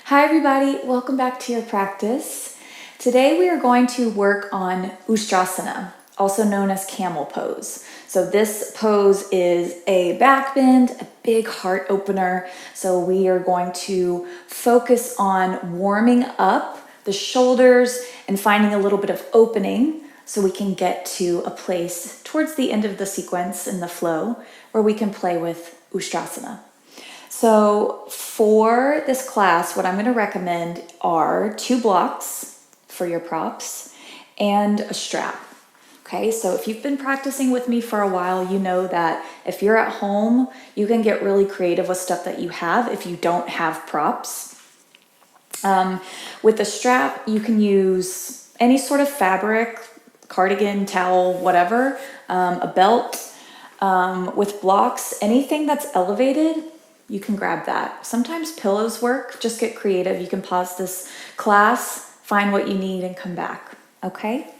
Hi everybody, welcome back to your practice. Today we are going to work on Ustrasana, also known as camel pose. So this pose is a back bend, a big heart opener. So we are going to focus on warming up the shoulders and finding a little bit of opening so we can get to a place towards the end of the sequence in the flow where we can play with Ustrasana. So for this class, what I'm going to recommend are 2 blocks for your props and a strap. Okay, so if you've been practicing with me for a while, you know that if you're at home, you can get really creative with stuff that you have if you don't have props. With the strap, you can use any sort of fabric, cardigan, towel, whatever, a belt. With blocks, anything that's elevated, you can grab that. Sometimes pillows work. Just get creative. You can pause this class, find what you need, and come back. Okay?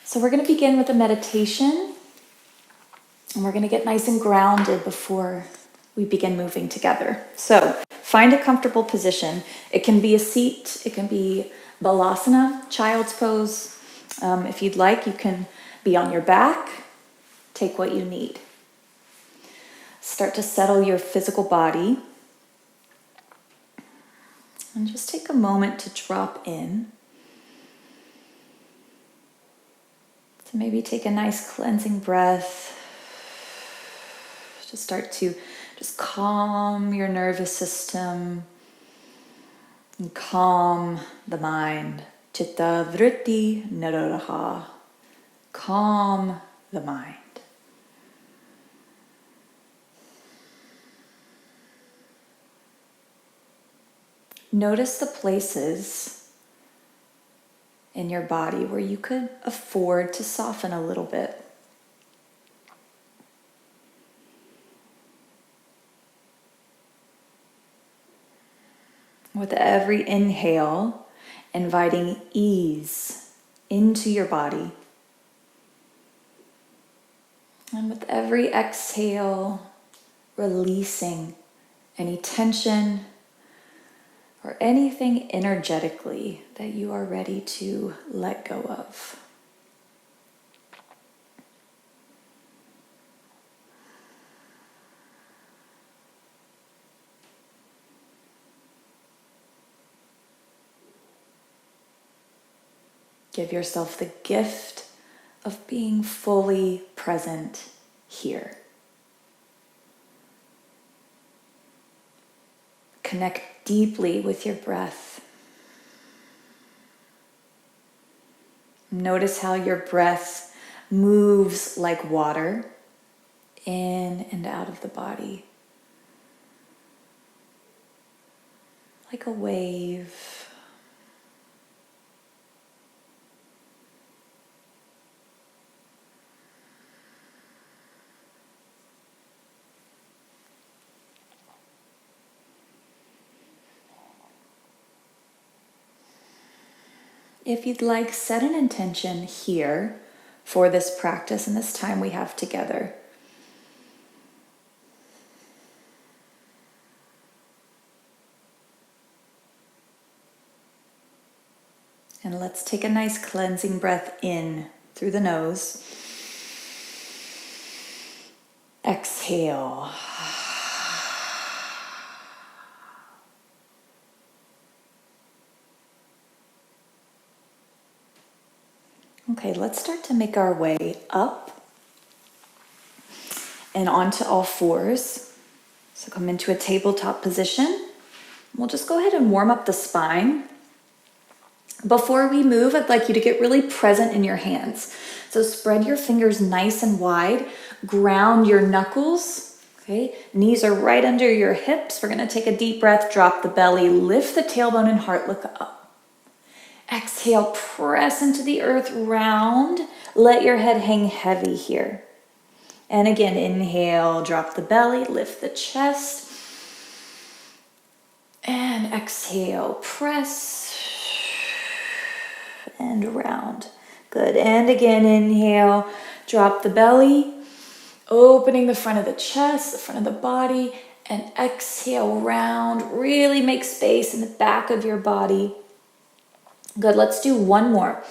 So we're going to begin with a meditation. And we're going to get nice and grounded before we begin moving together. So find a comfortable position. It can be a seat. It can be balasana, child's pose. If you'd like, you can be on your back. Take what you need. Start to settle your physical body. And just take a moment to drop in. So maybe take a nice cleansing breath. Just start to just calm your nervous system and calm the mind. Chitta vritti nirodha. Calm the mind. Notice the places in your body where you could afford to soften a little bit. With every inhale, inviting ease into your body. And with every exhale, releasing any tension or anything energetically that you are ready to let go of. Give yourself the gift of being fully present here. Connect deeply with your breath. Notice how your breath moves like water in and out of the body. Like a wave. If you'd like, set an intention here for this practice and this time we have together. And let's take a nice cleansing breath in through the nose. Exhale. Okay, let's start to make our way up and onto all fours. So come into a tabletop position. We'll just go ahead and warm up the spine. Before we move, I'd like you to get really present in your hands. So spread your fingers nice and wide. Ground your knuckles. Okay, knees are right under your hips. We're going to take a deep breath, drop the belly, lift the tailbone and heart, look up. Exhale, press into the earth, round. Let your head hang heavy here. And again, inhale, drop the belly, lift the chest. And exhale, press and round. Good. And again, inhale, drop the belly, opening the front of the chest, the front of the body. And exhale, round. Really make space in the back of your body. Good, let's do one more.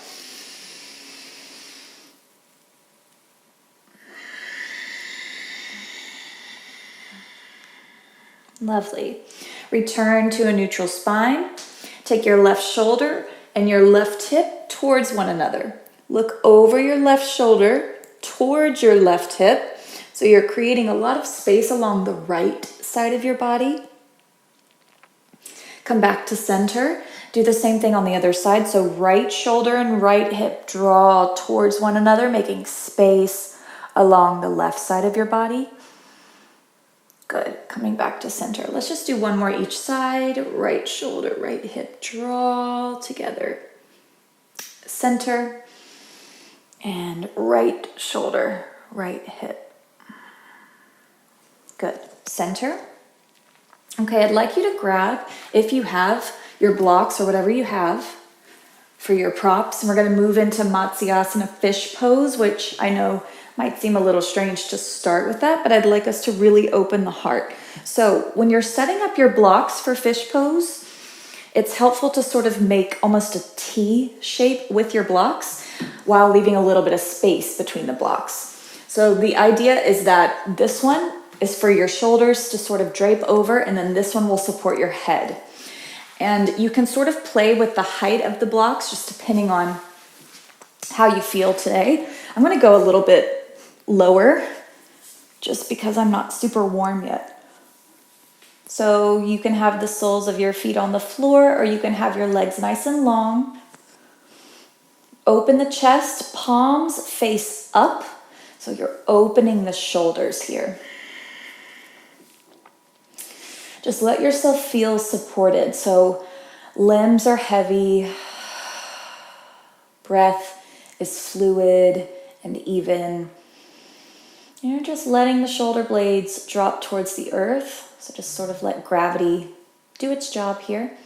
Lovely. Return to a neutral spine. Take your left shoulder and your left hip towards one another. Look over your left shoulder towards your left hip. So you're creating a lot of space along the right side of your body. Come back to center. Do the same thing on the other side. So right shoulder and right hip draw towards one another, making space along the left side of your body. Good. Coming back to center. Let's just do one more each side. Right shoulder, right hip, draw together. Center. And right shoulder, right hip. Good. Center. Okay, I'd like you to grab, if you have your blocks or whatever you have for your props, and we're going to move into Matsyasana fish pose, which I know might seem a little strange to start with that, but I'd like us to really open the heart. So when you're setting up your blocks for fish pose, it's helpful to sort of make almost a T shape with your blocks while leaving a little bit of space between the blocks. So the idea is that this one is for your shoulders to sort of drape over, and then this one will support your head. And you can sort of play with the height of the blocks just depending on how you feel today. I'm going to go a little bit lower just because I'm not super warm yet. So you can have the soles of your feet on the floor, or you can have your legs nice and long. Open the chest, palms face up. So you're opening the shoulders here. Just let yourself feel supported. So limbs are heavy. Breath is fluid and even. You're just letting the shoulder blades drop towards the earth. So just sort of let gravity do its job here.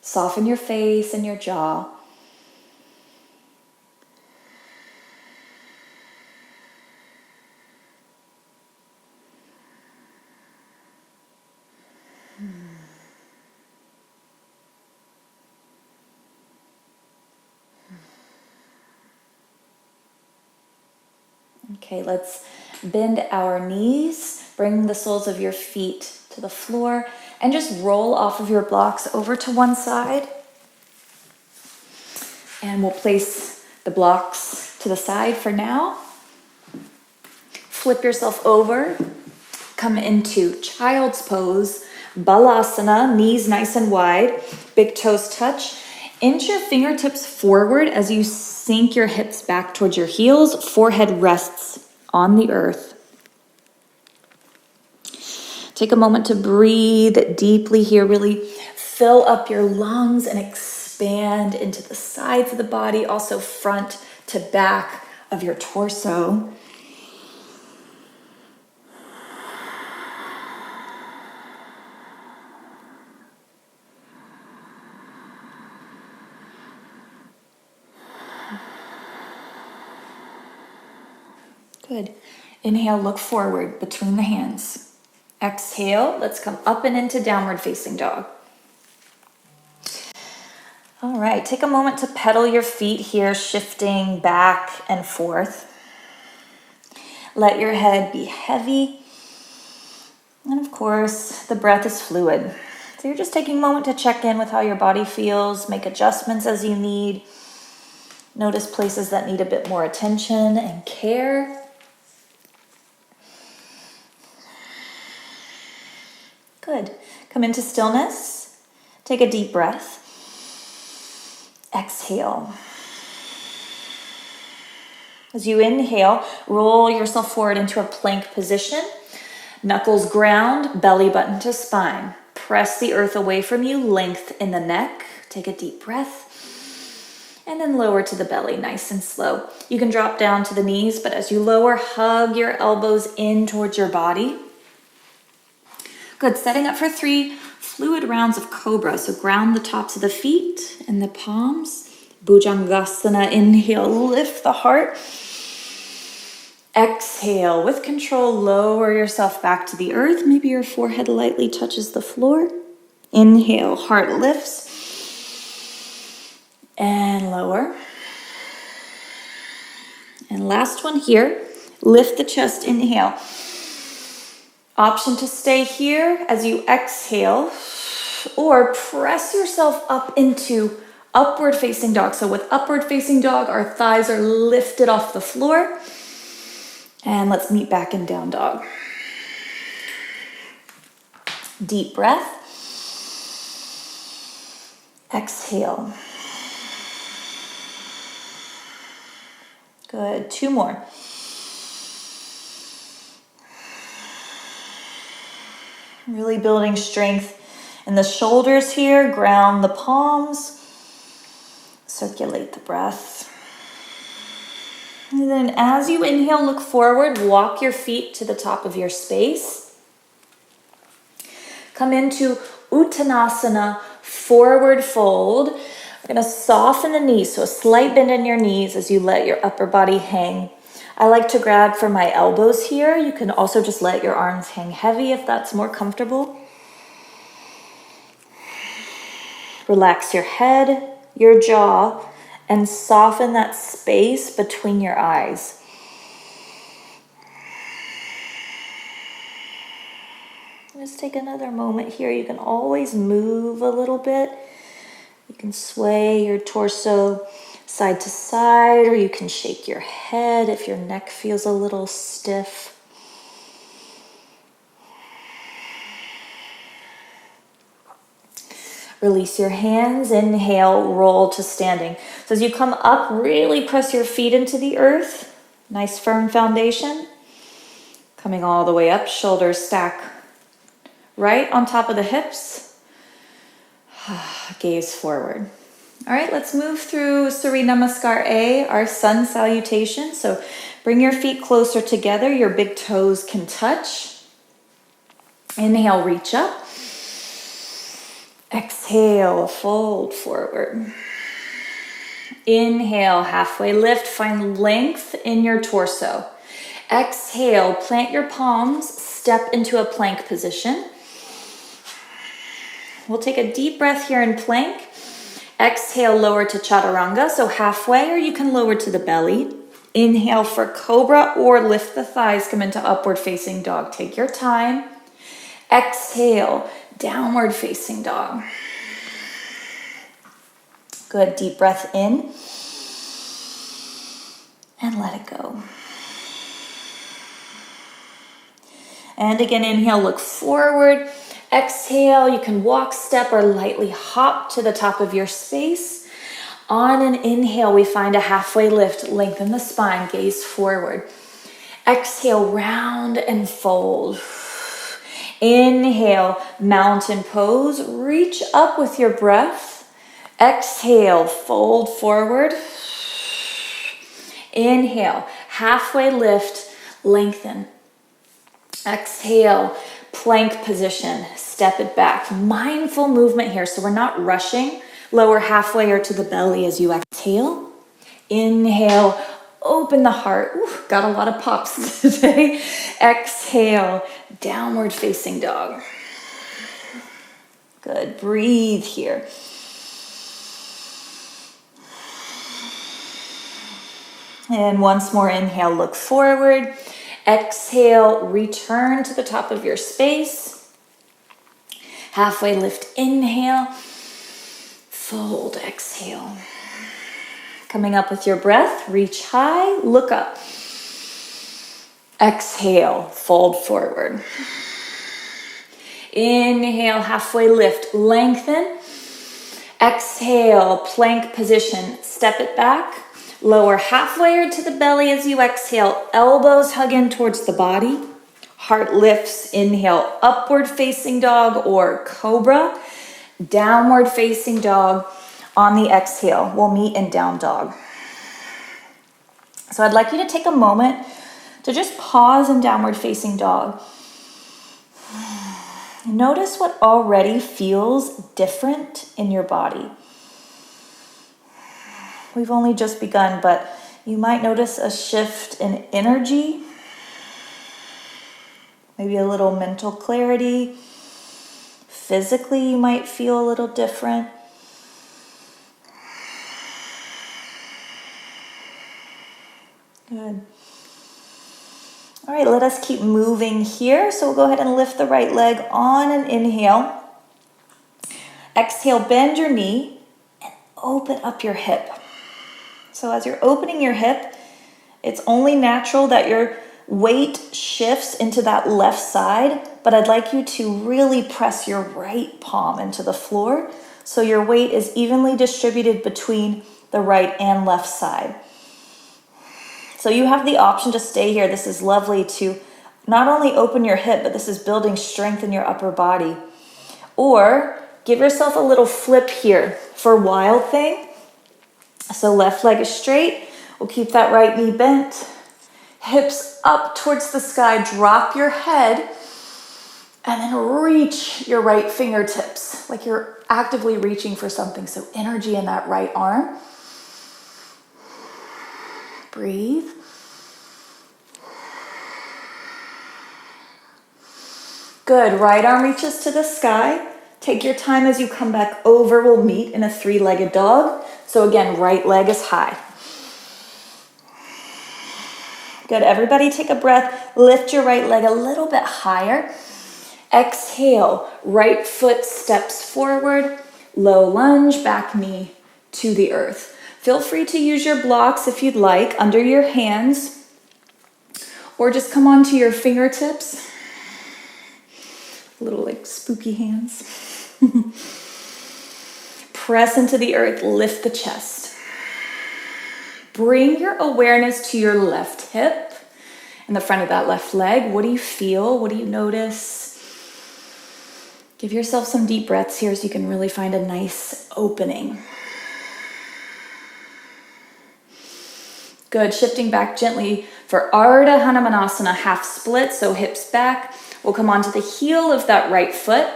Soften your face and your jaw. Okay, let's bend our knees, bring the soles of your feet to the floor, and just roll off of your blocks over to one side. And we'll place the blocks to the side for now. Flip yourself over, come into child's pose, balasana, knees nice and wide, big toes touch. Inch your fingertips forward as you sink your hips back towards your heels. Forehead rests on the earth. Take a moment to breathe deeply here. Really fill up your lungs and expand into the sides of the body, also front to back of your torso. Good. Inhale, look forward between the hands. Exhale, let's come up and into downward facing dog. All right, take a moment to pedal your feet here, shifting back and forth. Let your head be heavy. And of course, the breath is fluid. So you're just taking a moment to check in with how your body feels, make adjustments as you need. Notice places that need a bit more attention and care. Good. Come into stillness. Take a deep breath. Exhale. As you inhale, roll yourself forward into a plank position. Knuckles ground, belly button to spine. Press the earth away from you, length in the neck. Take a deep breath. And then lower to the belly, nice and slow. You can drop down to the knees, but as you lower, hug your elbows in towards your body. Good, setting up for 3 fluid rounds of cobra. So ground the tops of the feet and the palms. Bhujangasana, inhale, lift the heart. Exhale, with control, lower yourself back to the earth. Maybe your forehead lightly touches the floor. Inhale, heart lifts. And lower. And last one here, lift the chest, inhale. Option to stay here as you exhale, or press yourself up into upward facing dog. So with upward facing dog, our thighs are lifted off the floor. And let's meet back in down dog. Deep breath. Exhale. Good, 2 more. Really building strength in the shoulders here. Ground the palms. Circulate the breath. And then as you inhale, look forward. Walk your feet to the top of your space. Come into Uttanasana, forward fold. We're going to soften the knees, so a slight bend in your knees as you let your upper body hang. I like to grab for my elbows here. You can also just let your arms hang heavy if that's more comfortable. Relax your head, your jaw, and soften that space between your eyes. Just take another moment here. You can always move a little bit. You can sway your torso side to side, or you can shake your head if your neck feels a little stiff. Release your hands. Inhale, roll to standing. So as you come up, really press your feet into the earth. Nice firm foundation. Coming all the way up, shoulders stack right on top of the hips. Gaze forward. All right, let's move through Surya Namaskar A, our sun salutation. So bring your feet closer together. Your big toes can touch. Inhale, reach up. Exhale, fold forward. Inhale, halfway lift. Find length in your torso. Exhale, plant your palms. Step into a plank position. We'll take a deep breath here in plank. Exhale, lower to chaturanga, so halfway, or you can lower to the belly. Inhale for cobra or lift the thighs, come into upward facing dog. Take your time. Exhale, downward facing dog. Good, deep breath in. And let it go. And again, inhale, look forward. Exhale, you can walk, step, or lightly hop to the top of your space. On an inhale, we find a halfway lift. Lengthen the spine, gaze forward. Exhale, round and fold. Inhale, mountain pose. Reach up with your breath. Exhale, fold forward. Inhale, halfway lift, lengthen. Exhale, plank position, step it back. Mindful movement here, so we're not rushing. Lower halfway or to the belly as you exhale. Inhale, open the heart. Ooh, got a lot of pops today. Exhale, downward facing dog. Good, breathe here. And once more, inhale, look forward. Exhale, return to the top of your space. Halfway lift, inhale. Fold, exhale. Coming up with your breath, reach high, look up. Exhale, fold forward. Inhale, halfway lift, lengthen. Exhale, plank position, step it back. Lower halfway or to the belly as you exhale. Elbows hug in towards the body. Heart lifts. Inhale, upward facing dog or cobra. Downward facing dog on the exhale. We'll meet in down dog. So I'd like you to take a moment to just pause in downward facing dog. Notice what already feels different in your body. we've only just begun, but you might notice a shift in energy, maybe a little mental clarity. Physically, you might feel a little different. Good. All right, let us keep moving here. So we'll go ahead and lift the right leg on an inhale. Exhale, bend your knee and open up your hip. So as you're opening your hip, it's only natural that your weight shifts into that left side, but I'd like you to really press your right palm into the floor so your weight is evenly distributed between the right and left side. So you have the option to stay here. This is lovely to not only open your hip, but this is building strength in your upper body. Or give yourself a little flip here for Wild Thing. So left leg is straight. We'll keep that right knee bent. Hips up towards the sky. Drop your head and then reach your right fingertips like you're actively reaching for something. So energy in that right arm. Breathe. Good. Right arm reaches to the sky. Take your time as you come back over. We'll meet in a three-legged dog. So again, right leg is high. Good. Everybody take a breath. Lift your right leg a little bit higher. Exhale. Right foot steps forward. Low lunge, back knee to the earth. Feel free to use your blocks if you'd like under your hands, or just come onto your fingertips. Little like spooky hands. Press into the earth, lift the chest. Bring your awareness to your left hip and the front of that left leg. What do you feel? What do you notice? Give yourself some deep breaths here so you can really find a nice opening. Good. Shifting back gently for Ardha Hanumanasana, half split, so hips back. We'll come onto the heel of that right foot.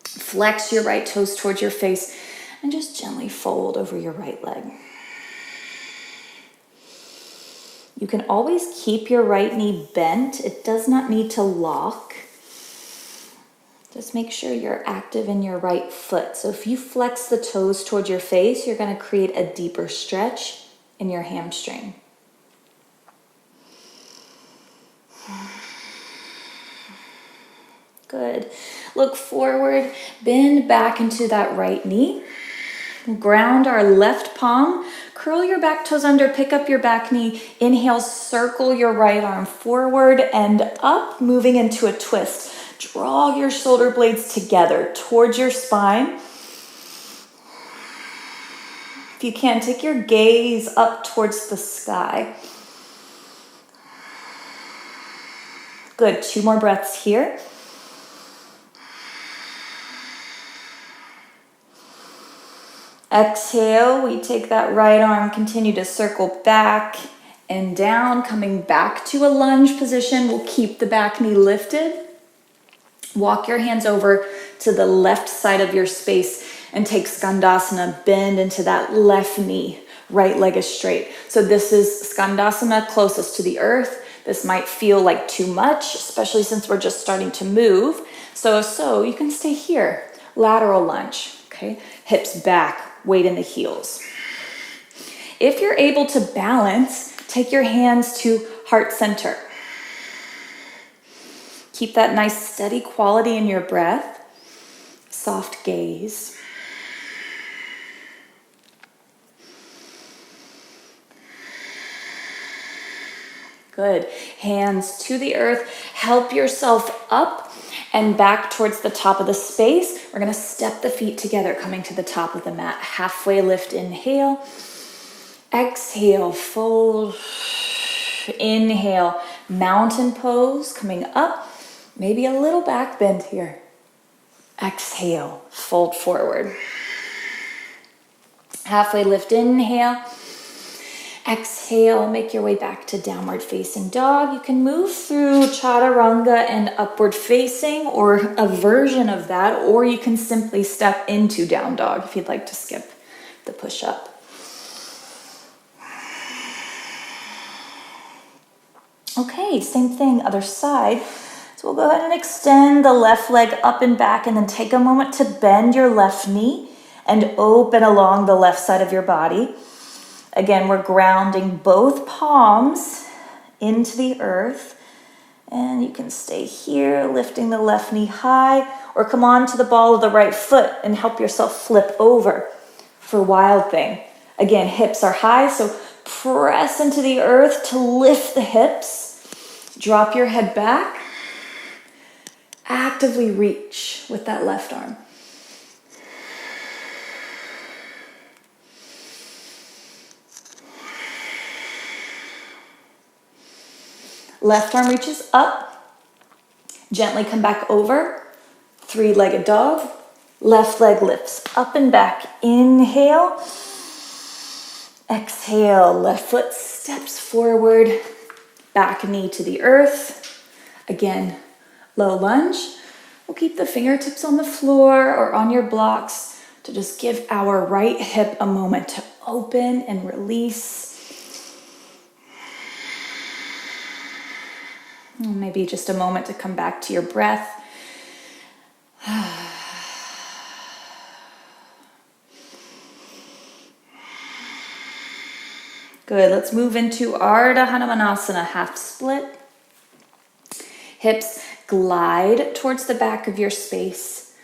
Flex your right toes towards your face and just gently fold over your right leg. You can always keep your right knee bent. It does not need to lock. Just make sure you're active in your right foot. So if you flex the toes towards your face, you're going to create a deeper stretch in your hamstring. Good. Look forward, bend back into that right knee. Ground our left palm. Curl your back toes under, pick up your back knee. Inhale, circle your right arm forward and up, moving into a twist. Draw your shoulder blades together towards your spine. If you can, take your gaze up towards the sky. Good. 2 more breaths here. Exhale, we take that right arm, continue to circle back and down, coming back to a lunge position. We'll keep the back knee lifted. Walk your hands over to the left side of your space and take Skandasana, bend into that left knee. Right leg is straight. So this is Skandasana, closest to the earth. This might feel like too much, especially since we're just starting to move. So you can stay here. Lateral lunge, okay? Hips back. Weight in the heels. If you're able to balance, take your hands to heart center. Keep that nice steady quality in your breath. Soft gaze. Good. Hands to the earth. Help yourself up and back towards the top of the space. We're going to step the feet together, coming to the top of the mat. Halfway lift, inhale. Exhale, fold. Inhale, mountain pose, coming up. Maybe a little back bend here. Exhale, fold forward. Halfway lift, inhale. Exhale, make your way back to downward facing dog. You can move through chaturanga and upward facing or a version of that, or you can simply step into down dog if you'd like to skip the push up. Okay, same thing, other side. So we'll go ahead and extend the left leg up and back, and then take a moment to bend your left knee and open along the left side of your body. Again, we're grounding both palms into the earth. And you can stay here, lifting the left knee high, or come on to the ball of the right foot and help yourself flip over for Wild Thing. Again, hips are high, so press into the earth to lift the hips. Drop your head back. Actively reach with that left arm. Left arm reaches up. Gently come back over. Three-legged dog. Left leg lifts up and back. Inhale. Exhale. Left foot steps forward. Back knee to the earth. Again, low lunge. We'll keep the fingertips on the floor or on your blocks to just give our right hip a moment to open and release. Maybe just a moment to come back to your breath. Good, let's move into Ardha Hanumanasana, half split. Hips glide towards the back of your space.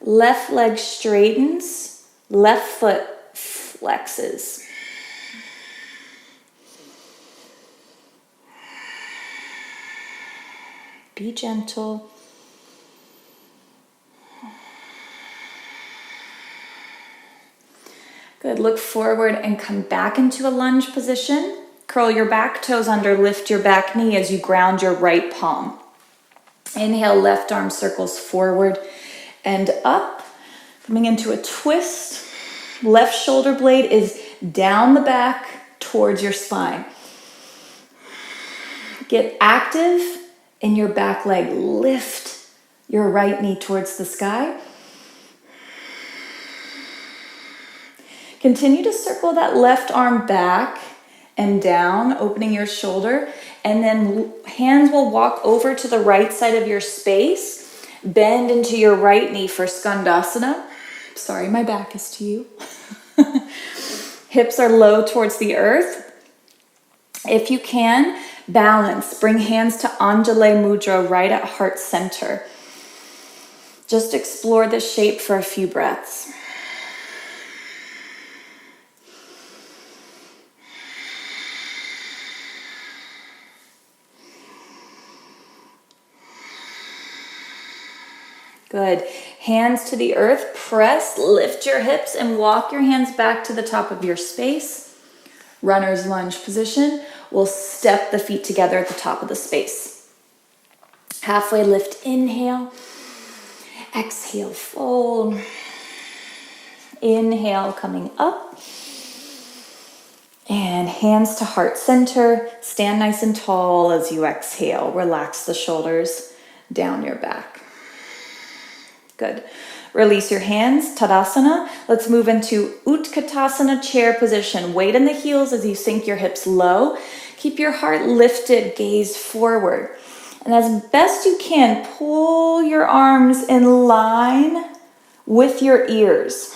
Left leg straightens, left foot flexes. Be gentle. Good, look forward and come back into a lunge position. Curl your back toes under, lift your back knee as you ground your right palm. Inhale, left arm circles forward and up. Coming into a twist. Left shoulder blade is down the back towards your spine. Get active in your back leg. Lift your right knee towards the sky. Continue to circle that left arm back and down, opening your shoulder. And then hands will walk over to the right side of your space. Bend into your right knee for Skandasana. Sorry, my back is to you. Hips are low towards the earth. If you can, balance. Bring hands to Anjali Mudra right at heart center. Just explore this shape for a few breaths. Good. Hands to the earth. Press, lift your hips, and walk your hands back to the top of your space. Runner's lunge position. We'll step the feet together at the top of the space. Halfway lift, inhale. Exhale, fold. Inhale, coming up. And hands to heart center. Stand nice and tall as you exhale. Relax the shoulders down your back. Good. Release your hands, Tadasana. Let's move into Utkatasana, chair position. Weight in the heels as you sink your hips low. Keep your heart lifted, gaze forward. And as best you can, pull your arms in line with your ears.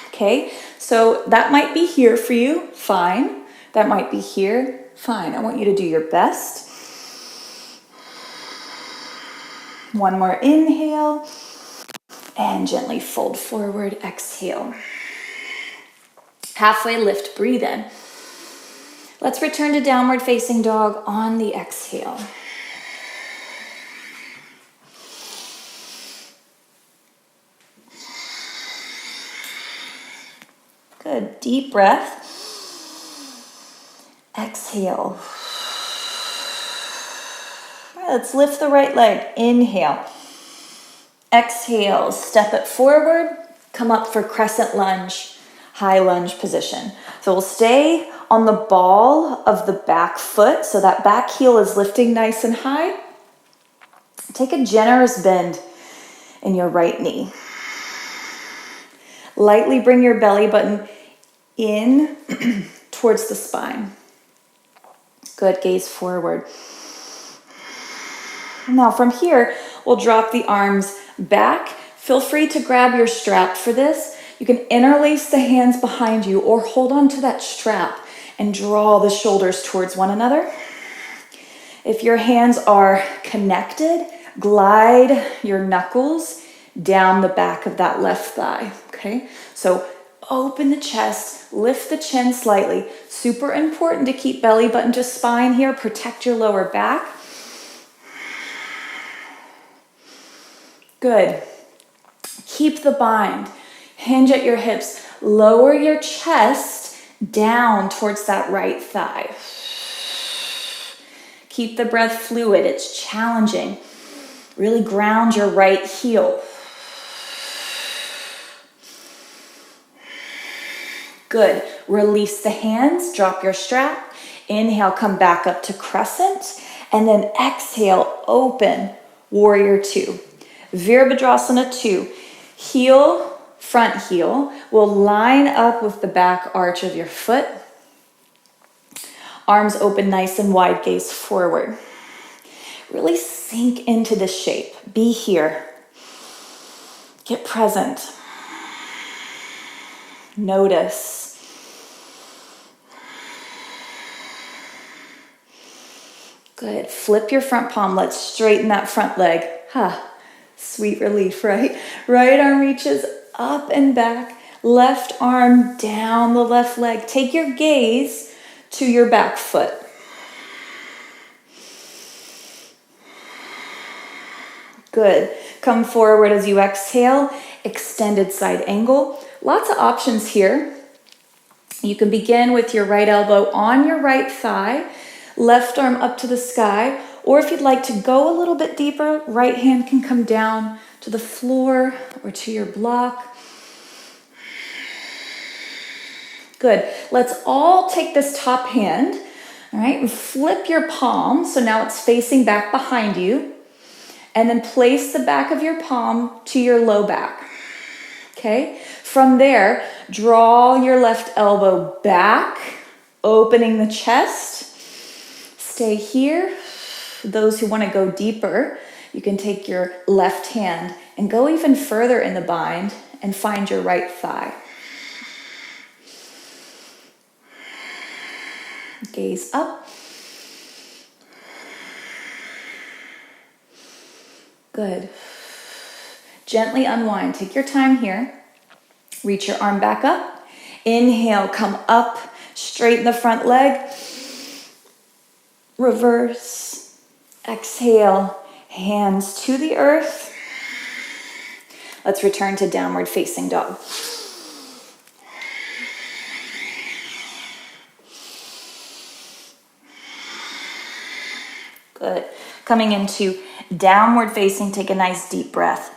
Okay, so that might be here for you, fine. That might be here, fine. I want you to do your best. One more inhale. And gently fold forward, exhale. Halfway lift, breathe in. Let's return to downward facing dog on the exhale. Good, deep breath. Exhale. All right, let's lift the right leg, inhale. Exhale, step it forward, come up for crescent lunge, high lunge position. So we'll stay on the ball of the back foot, so that back heel is lifting nice and high. Take a generous bend in your right knee. Lightly bring your belly button in towards the spine. Good, gaze forward. Now from here, we'll drop the arms back. Feel free to grab your strap for this. You can interlace the hands behind you or hold on to that strap and draw the shoulders towards one another. If your hands are connected, glide your knuckles down the back of that left thigh, okay? So open the chest, lift the chin slightly. Super important to keep belly button to spine here. Protect your lower back. Good. Keep the bind. Hinge at your hips. Lower your chest down towards that right thigh. Keep the breath fluid. It's challenging. Really ground your right heel. Good. Release the hands. Drop your strap. Inhale, come back up to crescent. And then exhale, open, warrior two. Virabhadrasana 2. Heel, front heel will line up with the back arch of your foot. Arms open nice and wide, gaze forward. Really sink into this shape. Be here. Get present. Notice. Good. Flip your front palm. Let's straighten that front leg. Sweet relief, right? Right arm reaches up and back. Left arm down the left leg. Take your gaze to your back foot. Good. Come forward as you exhale. Extended side angle. Lots of options here. You can begin with your right elbow on your right thigh. Left arm up to the sky. Or if you'd like to go a little bit deeper, right hand can come down to the floor or to your block. Good. Let's all take this top hand, all right, and flip your palm. So now it's facing back behind you. And then place the back of your palm to your low back. Okay? From there, draw your left elbow back, opening the chest. Stay here. Those who want to go deeper, you can take your left hand and go even further in the bind and find your right thigh. Gaze up. Good. Gently unwind. Take your time here. Reach your arm back up. Inhale, come up. Straighten the front leg. Reverse. Exhale, hands to the earth. Let's return to downward facing dog. Good. Coming into downward facing, take a nice deep breath.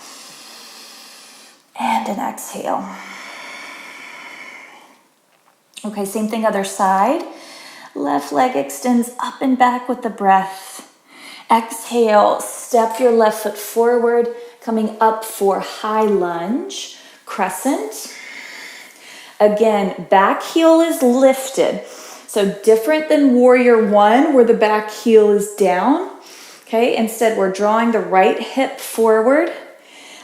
And an exhale. Okay, same thing other side. Left leg extends up and back with the breath. Exhale, step your left foot forward, coming up for high lunge, crescent. Again, back heel is lifted. So different than warrior one, where the back heel is down. Okay, instead we're drawing the right hip forward.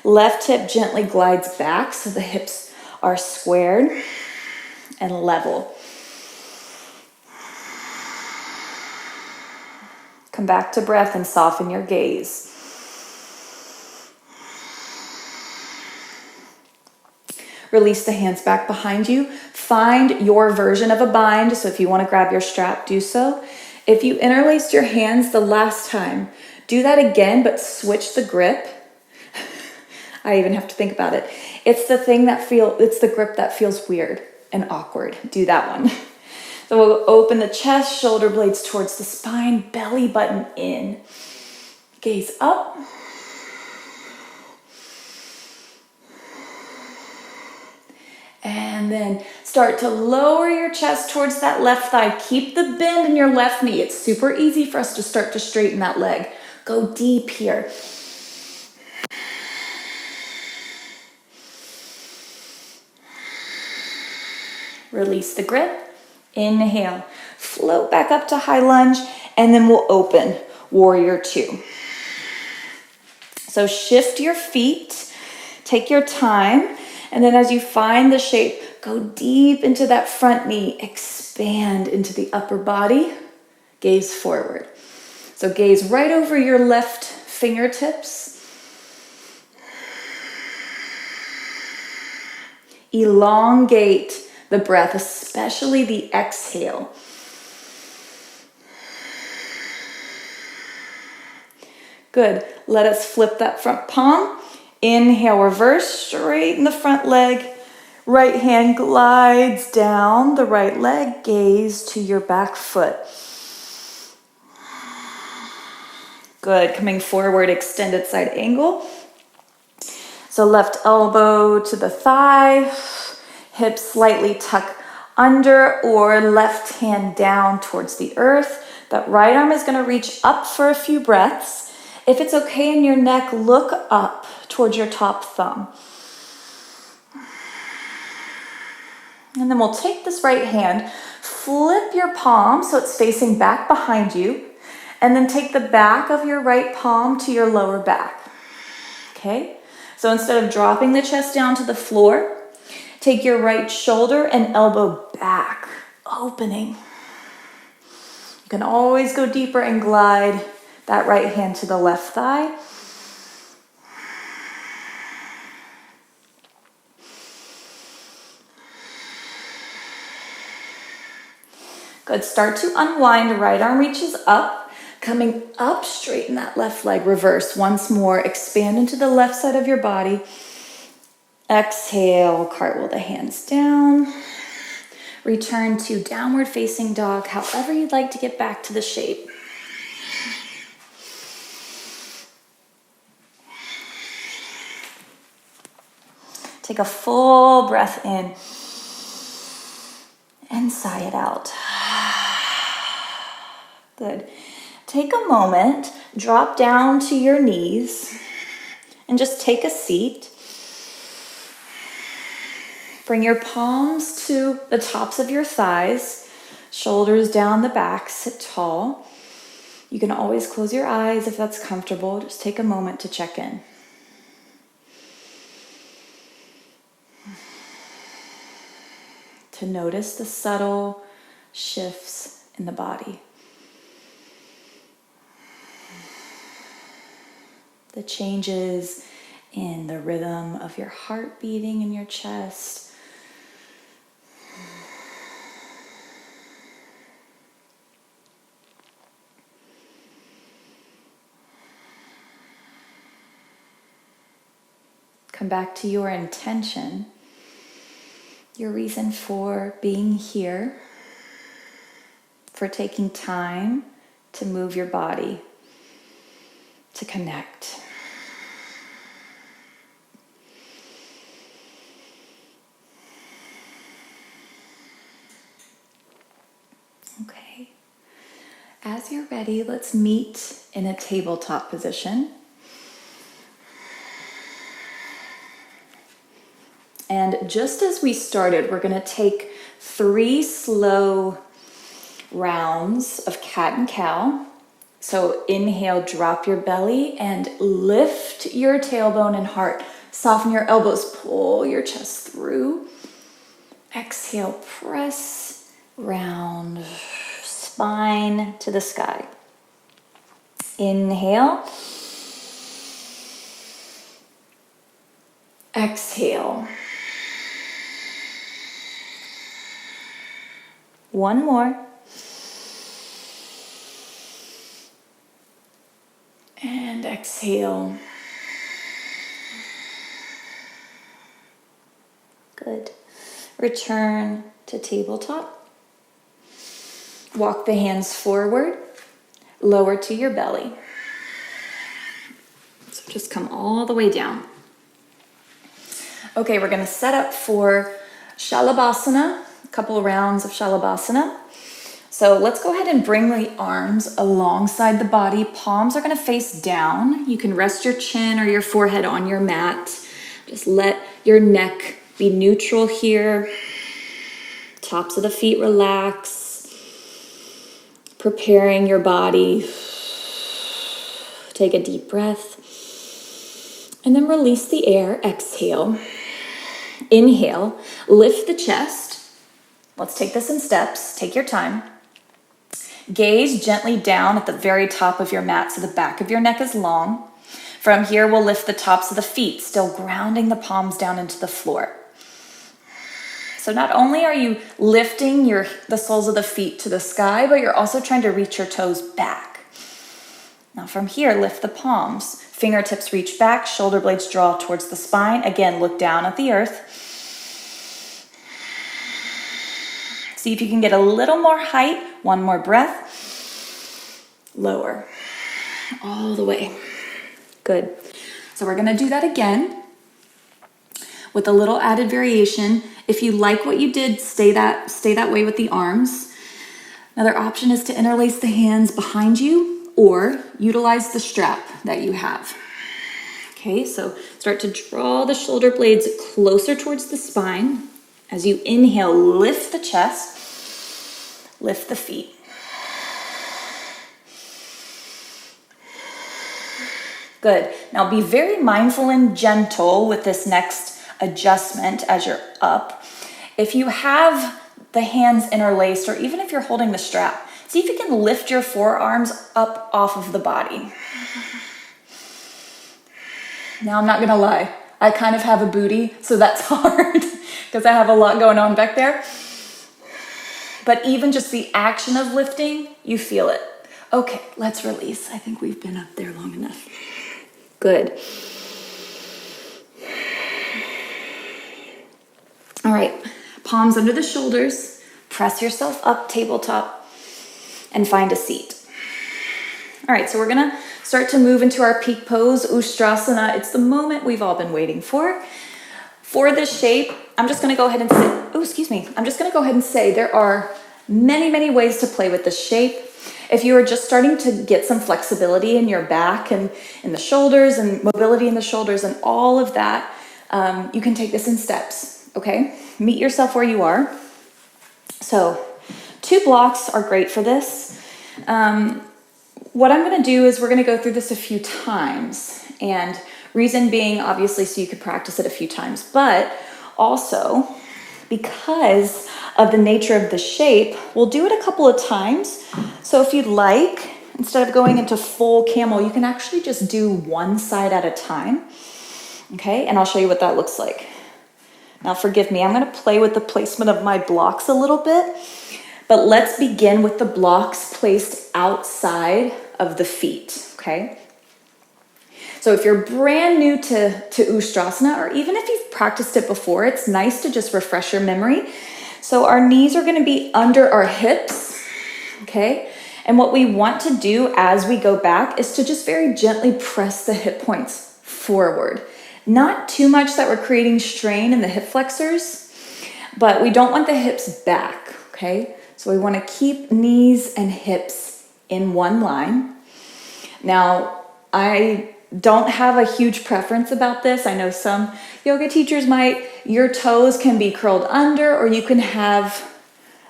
Left hip gently glides back so the hips are squared and level. Come back to breath and soften your gaze. Release the hands back behind you. Find your version of a bind. So if you want to grab your strap, do so. If you interlaced your hands the last time, do that again, but switch the grip. I even have to think about it. It's the grip that feels weird and awkward. Do that one. So we'll open the chest, shoulder blades towards the spine, belly button in. Gaze up. And then start to lower your chest towards that left thigh. Keep the bend in your left knee. It's super easy for us to start to straighten that leg. Go deep here. Release the grip. Inhale. float back up to high lunge, and then we'll open warrior two. So shift your feet, take your time, and then as you find the shape, go deep into that front knee, expand into the upper body, gaze forward. So gaze right over your left fingertips. Elongate the breath, especially the exhale. Good. Let us flip that front palm. Inhale, reverse, straighten the front leg. Right hand glides down the right leg, gaze to your back foot. Good. Coming forward, extended side angle. So left elbow to the thigh, hips slightly tuck under, or left hand down towards the earth. That right arm is going to reach up for a few breaths. If it's okay in your neck, look up towards your top thumb. And then we'll take this right hand, flip your palm so it's facing back behind you, and then take the back of your right palm to your lower back. Okay? So instead of dropping the chest down to the floor, take your right shoulder and elbow back, opening. You can always go deeper and glide that right hand to the left thigh. Good. Start to unwind. Right arm reaches up. Coming up, straighten that left leg. Reverse. Once more. Expand into the left side of your body. Exhale. Cartwheel the hands down. Return to downward facing dog. However you'd like to get back to the shape. Take a full breath in. And sigh it out. Good. Take a moment, drop down to your knees, and just take a seat. Bring your palms to the tops of your thighs, shoulders down the back, sit tall. You can always close your eyes if that's comfortable. Just take a moment to check in. To notice the subtle shifts in the body. The changes in the rhythm of your heart beating in your chest. Come back to your intention, your reason for being here, for taking time to move your body, to connect. Okay. As you're ready, let's meet in a tabletop position. And just as we started, we're going to take 3 slow rounds of cat and cow. So inhale, drop your belly and lift your tailbone and heart. Soften your elbows, pull your chest through. Exhale, press round, spine to the sky. Inhale. Exhale. One more. And exhale. Good. Return to tabletop. Walk the hands forward, lower to your belly. So just come all the way down. Okay, we're going to set up for Shalabhasana, a couple of rounds of Shalabhasana. So let's go ahead and bring the arms alongside the body. Palms are going to face down. You can rest your chin or your forehead on your mat. Just let your neck be neutral here. Tops of the feet relax. preparing your body. Take a deep breath. And then release the air. Exhale. Inhale. Lift the chest. Let's take this in steps. Take your time. Gaze gently down at the very top of your mat so the back of your neck is long. From here, we'll lift the tops of the feet, still grounding the palms down into the floor. So not only are you lifting the soles of the feet to the sky, but you're also trying to reach your toes back. Now from here, lift the palms. Fingertips reach back, shoulder blades draw towards the spine. Again, look down at the earth. See if you can get a little more height. One more breath. Lower. All the way. Good. So we're going to do that again with a little added variation. If you like what you did, stay that way with the arms. Another option is to interlace the hands behind you or utilize the strap that you have. Okay, so start to draw the shoulder blades closer towards the spine. As you inhale, lift the chest, lift the feet. Good. Now be very mindful and gentle with this next adjustment as you're up. If you have the hands interlaced, or even if you're holding the strap, see if you can lift your forearms up off of the body. Now, I'm not gonna lie, I kind of have a booty, so that's hard because I have a lot going on back there. But even just the action of lifting, you feel it. Okay, let's release. I think we've been up there long enough. Good. All right, palms under the shoulders, press yourself up, tabletop, and find a seat. All right, so we're gonna start to move into our peak pose, Ustrasana. It's the moment we've all been waiting for. For this shape, I'm just gonna go ahead and say, I'm just gonna go ahead and say there are many, many ways to play with this shape. If you are just starting to get some flexibility in your back and in the shoulders and mobility in the shoulders and all of that, you can take this in steps, okay? Meet yourself where you are. So 2 blocks are great for this. What I'm gonna do is we're gonna go through this a few times, and reason being obviously so you could practice it a few times, but also because of the nature of the shape, we'll do it a couple of times. So if you'd like, instead of going into full camel, you can actually just do one side at a time, okay? And I'll show you what that looks like. Now forgive me, I'm gonna play with the placement of my blocks a little bit, but let's begin with the blocks placed outside of the feet, okay? So if you're brand new to Ustrasana, or even if you've practiced it before, it's nice to just refresh your memory. So our knees are gonna be under our hips, okay? And what we want to do as we go back is to just very gently press the hip points forward. Not too much that we're creating strain in the hip flexors, but we don't want the hips back, okay? So we wanna keep knees and hips in one line. Now, I don't have a huge preference about this. I know some yoga teachers might. Your toes can be curled under, or you can have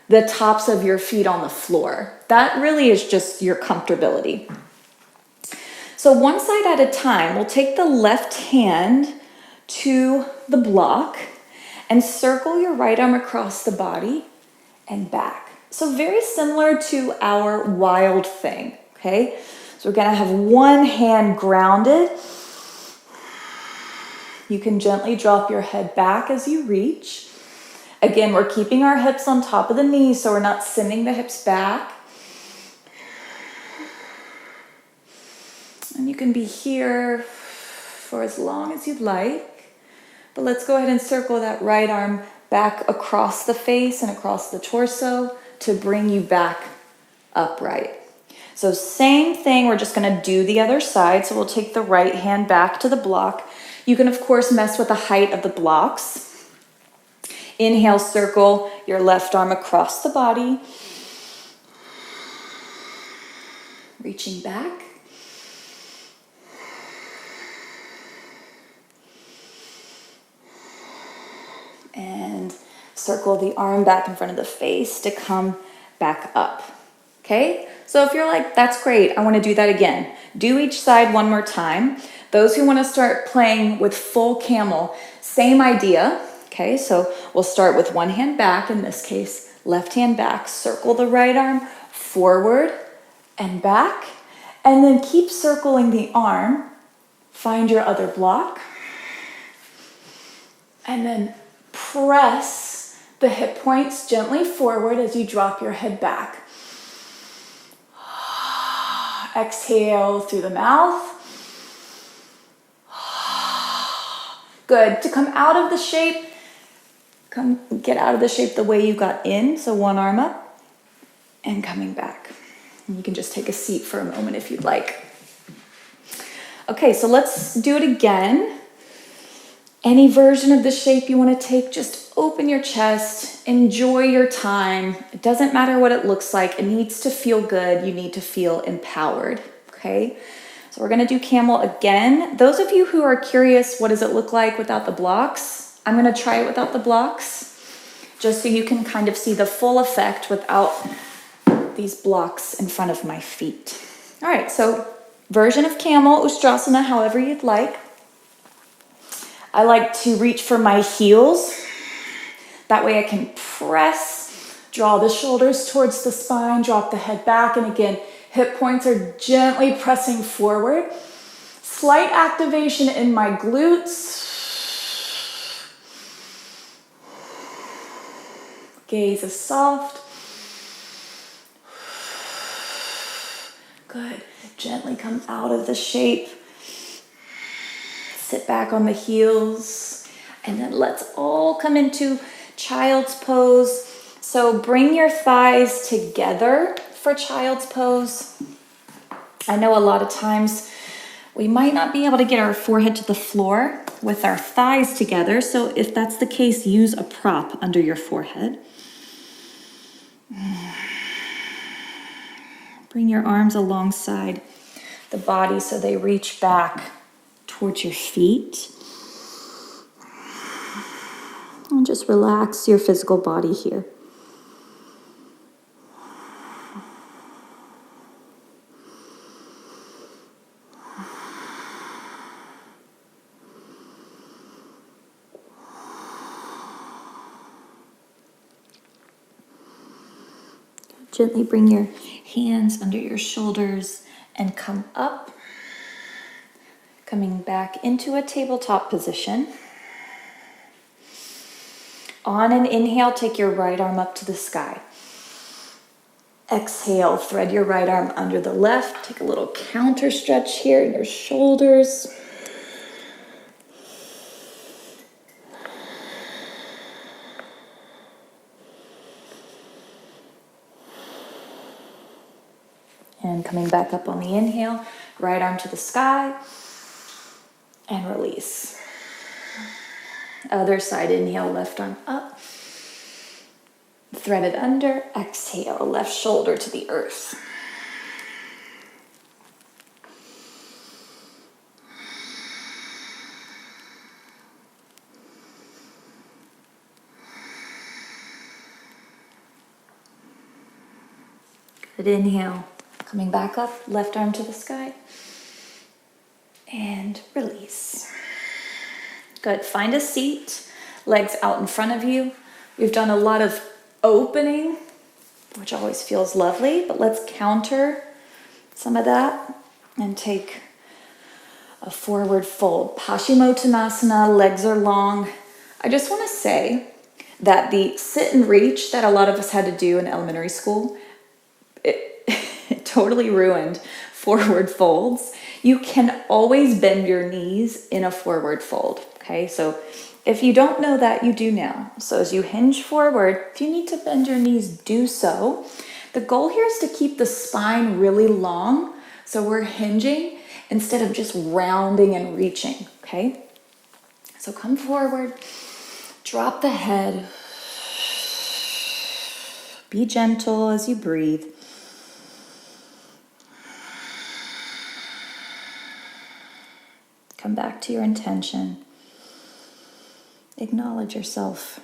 the tops of your feet on the floor. That really is just your comfortability. So one side at a time, we'll take the left hand to the block and circle your right arm across the body and back. So very similar to our wild thing, okay? So we're gonna have one hand grounded. You can gently drop your head back as you reach. Again, we're keeping our hips on top of the knees so we're not sending the hips back. And you can be here for as long as you'd like. But let's go ahead and circle that right arm back across the face and across the torso to bring you back upright. So same thing, we're just gonna do the other side. So we'll take the right hand back to the block. You can of course mess with the height of the blocks. Inhale, circle your left arm across the body. Reaching back. And circle the arm back in front of the face to come back up. Okay, so if you're like, that's great, I want to do that again, do each side one more time. Those who want to start playing with full camel, same idea. Okay, so we'll start with one hand back, in this case, left hand back, circle the right arm forward and back, and then keep circling the arm, find your other block, and then press the hip points gently forward as you drop your head back. Exhale through the mouth. Good. To come out of the shape, get out of the shape the way you got in. So one arm up and coming back. And you can just take a seat for a moment if you'd like. Okay, so let's do it again. Any version of the shape you want to take, just open your chest, enjoy your time. It doesn't matter what it looks like. It needs to feel good. You need to feel empowered, okay? So we're going to do camel again. Those of you who are curious, what does it look like without the blocks? I'm going to try it without the blocks, just so you can kind of see the full effect without these blocks in front of my feet. All right, so version of camel, Ustrasana, however you'd like. I like to reach for my heels. That way I can press, draw the shoulders towards the spine, drop the head back, and again, hip points are gently pressing forward. Slight activation in my glutes. Gaze is soft. Good. Gently come out of the shape. Sit back on the heels. And then let's all come into child's pose. So bring your thighs together for child's pose. I know a lot of times we might not be able to get our forehead to the floor with our thighs together. So if that's the case, use a prop under your forehead. Bring your arms alongside the body so they reach back towards your feet. And just relax your physical body here. Gently bring your hands under your shoulders and come up, coming back into a tabletop position. On an inhale, take your right arm up to the sky. Exhale, thread your right arm under the left. Take a little counter stretch here in your shoulders. And coming back up on the inhale, right arm to the sky, and release. Other side, inhale, left arm up, thread it under, exhale, left shoulder to the earth. Good, inhale. Coming back up, left arm to the sky, and release. Good, find a seat, legs out in front of you. We've done a lot of opening, which always feels lovely, but let's counter some of that and take a forward fold. Paschimottanasana, legs are long. I just want to say that the sit and reach that a lot of us had to do in elementary school, it totally ruined forward folds. You can always bend your knees in a forward fold, okay? So if you don't know that, you do now. So as you hinge forward, if you need to bend your knees, do so. The goal here is to keep the spine really long, so we're hinging instead of just rounding and reaching, okay? So come forward, drop the head, be gentle as you breathe. Come back to your intention. Acknowledge yourself.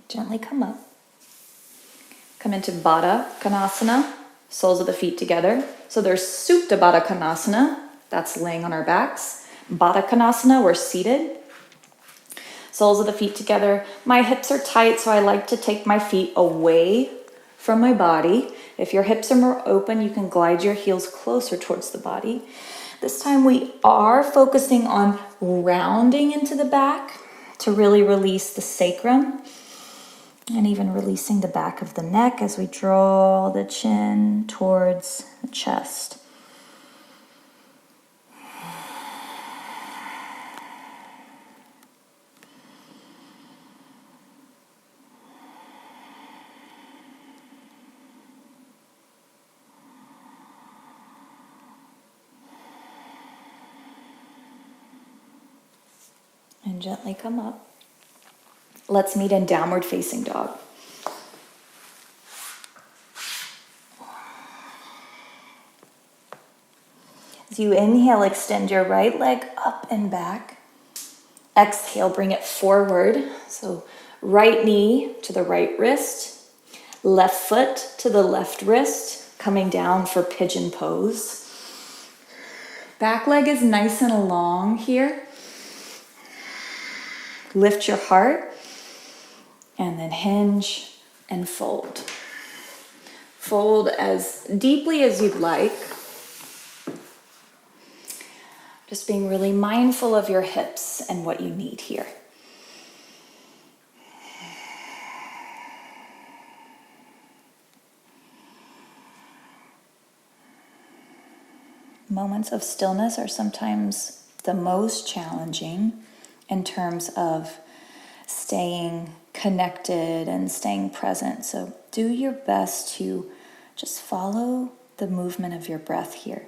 Gently come up. Come into Baddha Konasana, soles of the feet together. So there's Supta Baddha Konasana, that's laying on our backs. Baddha Konasana, we're seated. Soles of the feet together. My hips are tight, so I like to take my feet away from my body. If your hips are more open, you can glide your heels closer towards the body. This time we are focusing on rounding into the back to really release the sacrum and even releasing the back of the neck as we draw the chin towards the chest. And gently come up. Let's meet in downward facing dog. As you inhale, extend your right leg up and back. Exhale, bring it forward. So right knee to the right wrist, left foot to the left wrist, coming down for pigeon pose. Back leg is nice and long here. Lift your heart and then hinge and fold. Fold as deeply as you'd like. Just being really mindful of your hips and what you need here. Moments of stillness are sometimes the most challenging in terms of staying connected and staying present. So do your best to just follow the movement of your breath here.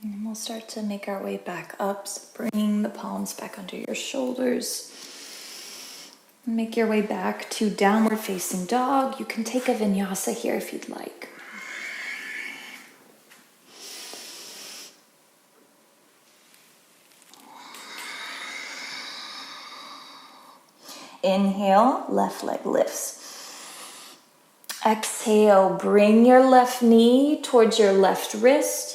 And we'll start to make our way back up. So bring the palms back under your shoulders. Make your way back to downward facing dog. You can take a vinyasa here if you'd like. Inhale, left leg lifts. Exhale, bring your left knee towards your left wrist.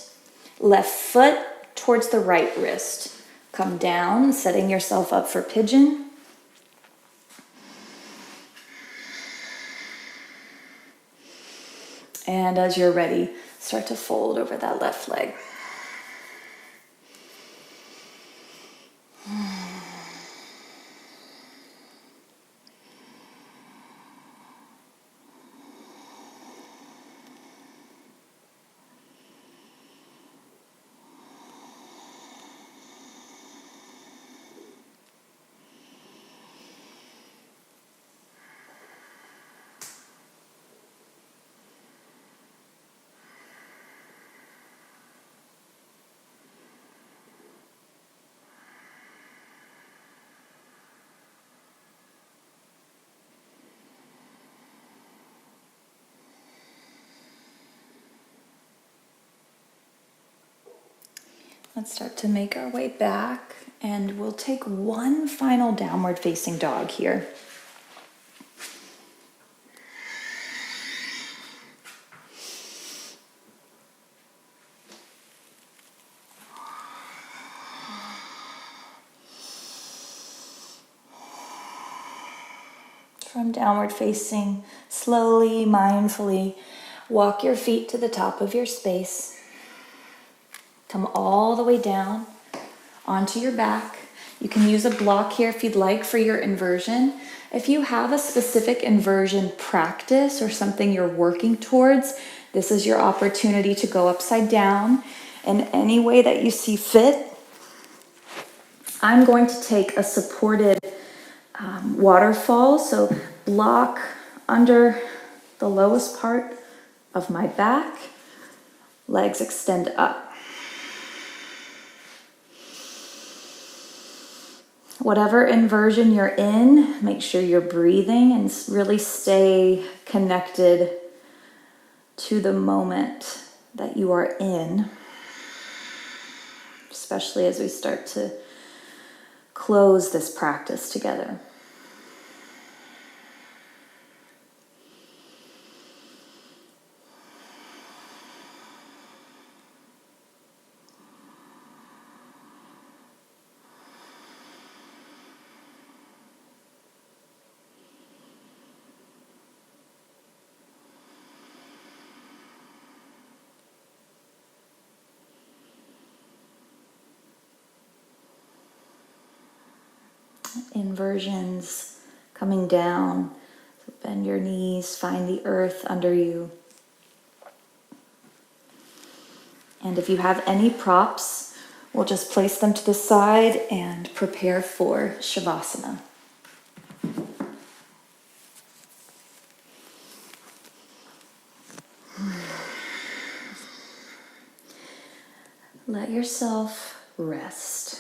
Left foot towards the right wrist. Come down, setting yourself up for pigeon. And as you're ready, start to fold over that left leg. Let's start to make our way back, and we'll take one final downward facing dog here. From downward facing, slowly, mindfully, walk your feet to the top of your space. Come all the way down onto your back. You can use a block here if you'd like for your inversion. If you have a specific inversion practice or something you're working towards, this is your opportunity to go upside down in any way that you see fit. I'm going to take a supported waterfall, so block under the lowest part of my back, legs extend up. Whatever inversion you're in, make sure you're breathing and really stay connected to the moment that you are in, especially as we start to close this practice together. Inversions coming down. So bend your knees, find the earth under you. And if you have any props, we'll just place them to the side and prepare for Shavasana. Let yourself rest.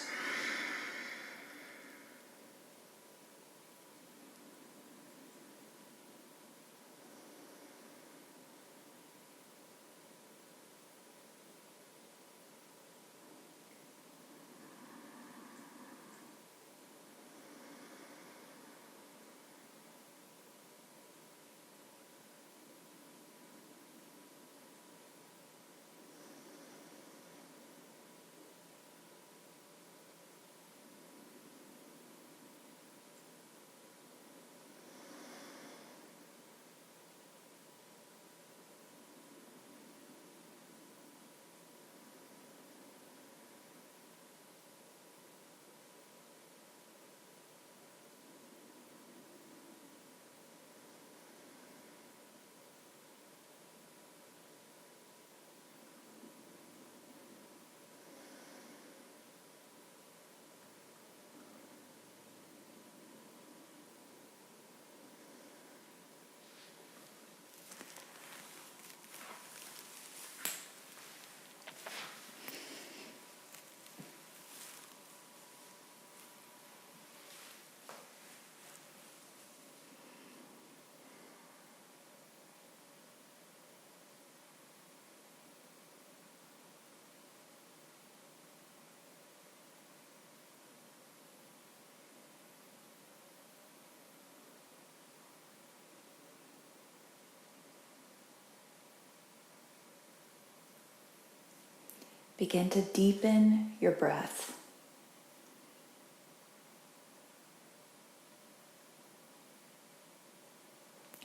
Begin to deepen your breath.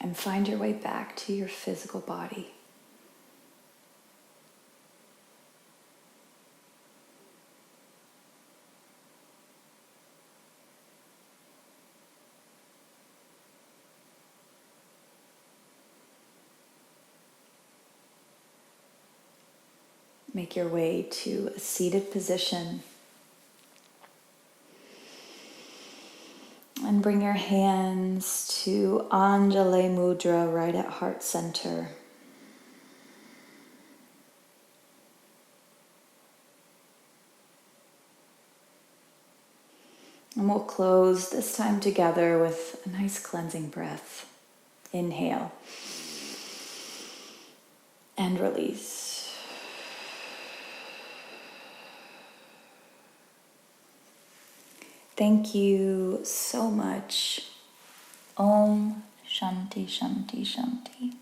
And find your way back to your physical body. Make your way to a seated position. And bring your hands to Anjali Mudra right at heart center. And we'll close this time together with a nice cleansing breath. Inhale. And release. Thank you so much. Om Shanti Shanti Shanti.